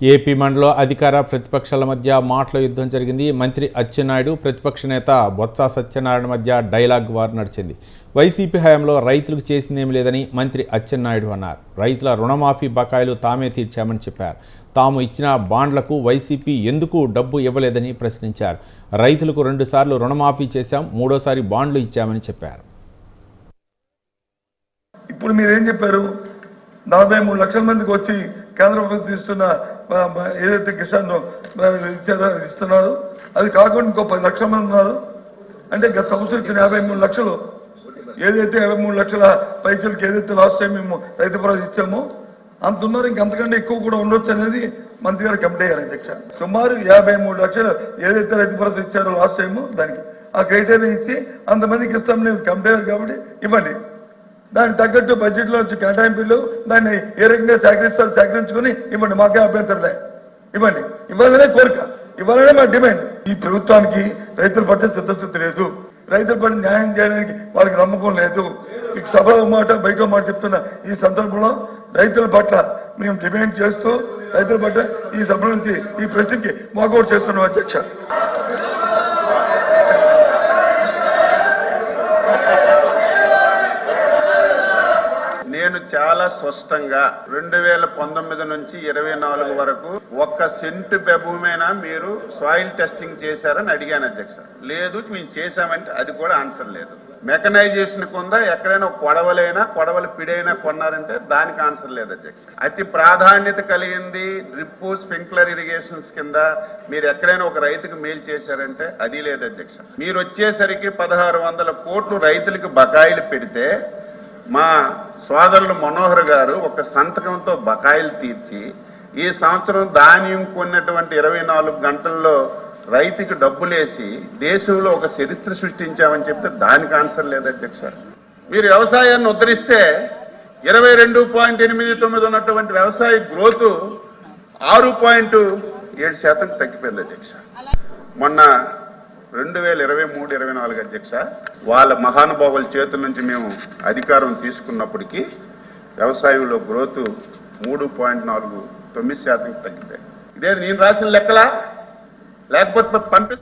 AP మండలో అధికార ప్రతిపక్షాల మధ్య మాటల యుద్ధం జరిగింది. మంత్రి అచ్చెన్నాయుడు, ప్రతిపక్ష నేత బొత్స సత్యనారాయణ మధ్య డైలాగ్ వార్ నడిచింది. వైసీపీ హయాంలో రైతులకు చేసిందేమీ లేదని మంత్రి అచ్చెన్నాయుడు అన్నారు. రైతుల రుణమాఫీ బకాయిలు తామే తీర్చామని చెప్పారు. తాము ఇచ్చిన బాండ్లకు వైసీపీ ఎందుకు డబ్బు ఇవ్వలేదని ప్రశ్నించారు. రైతులకు 2 సార్లు రుణమాఫీ చేశాం, 3వ సారి బాండ్లు ఇచ్చామని చెప్పారు. ఇప్పుడు మీరేం చెప్పారు? 43 లక్షల మందికి వచ్చి కేంద్ర ప్రభుత్వం ఇస్తున్న ఏదైతే కిసాన్ ఇస్తున్నారు అది కాకుండా ఇంకో 10 లక్షల మంది ఉన్నారు. అంటే గత సంవత్సరం ఇచ్చిన 53 లక్షలు ఏదైతే 53 లక్షల పైసలకి ఏదైతే లాస్ట్ టైం మేము రైతు భరోసా ఇచ్చామో అంత ఉన్నారు. ఇంకంతకంటే ఎక్కువ కూడా ఉండొచ్చు అనేది మంత్రి గారు కమిటీ అయ్యారు. అధ్యక్ష, సుమారు 53 లక్షలు ఏదైతే రైతు భరోసా ఇచ్చారో లాస్ట్ టైం దానికి ఆ క్రైటీరియా ఇచ్చి అంతమందికి ఇస్తాం నేను కమిటీ అయ్యారు కాబట్టి ఇవ్వండి. దానికి తగ్గట్టు బడ్జెట్లో వచ్చి కేటాయింపులు దాన్ని ఏ రకంగా సేకరించుకుని ఇవ్వండి. మాకే అభ్యంతరలే, ఇవ్వండి. ఇవ్వాలనే కోరిక, ఇవ్వాలనే మా డిమాండ్. ఈ ప్రభుత్వానికి రైతుల పట్ల చిత్తశుద్ధి లేదు, రైతుల పట్ల న్యాయం చేయడానికి వాళ్ళకి నమ్మకం లేదు. ఈ సభ మాట బయట మాట చెప్తున్న ఈ సందర్భంలో రైతుల పట్ల మేము డిమాండ్ చేస్తూ రైతుల పట్ల ఈ సభ నుంచి ఈ ప్రశ్నకి వాకౌట్ చేస్తున్నాం. అధ్యక్ష, నేను చాలా స్పష్టంగా 2019 నుంచి 24 వరకు 1 సెంటు భూమైనా మీరు సాయిల్ టెస్టింగ్ చేశారని అడిగాను. అధ్యక్ష, లేదు మేము చేశామంటే అది కూడా ఆన్సర్ లేదు. మెకనైజేషన్ కింద ఎక్కడైనా కొడవల పిడైనా కొన్నారంటే దానికి ఆన్సర్ లేదు. అధ్యక్ష, అతి ప్రాధాన్యత కలిగింది డ్రిప్ స్ప్రింక్లర్ ఇరిగేషన్స్ కింద మీరు ఎక్కడైనా ఒక రైతుకు మేలు చేశారంటే అది లేదు. అధ్యక్ష, మీరు వచ్చేసరికి 1600 కోట్లు రైతులకు బకాయిలు పెడితే మా సోదరులు మనోహర్ గారు ఒక సంతకంతో బకాయిలు తీర్చి ఈ సంవత్సరం ధాన్యం కొన్నటువంటి 24 గంటల్లో రైతుకి డబ్బులేసి దేశంలో ఒక చరిత్ర సృష్టించామని చెప్తే దానికి ఆన్సర్ లేదు. అధ్యక్ష, మీరు వ్యవసాయాన్ని ఉద్ధరిస్తే 22.89 ఉన్నటువంటి వ్యవసాయ గ్రోత్ 6.7% తగ్గిపోయింది. అధ్యక్ష, మొన్న 2023-24 అధ్యక్ష, వాళ్ళ మహానుభావుల చేతుల నుంచి మేము అధికారం తీసుకున్నప్పటికీ వ్యవసాయంలో గ్రోత్ 3.49% తగ్గిపోయింది. ఇదే నేను రాసిన లెక్కలా లేకపోతే పంపిస్తాను.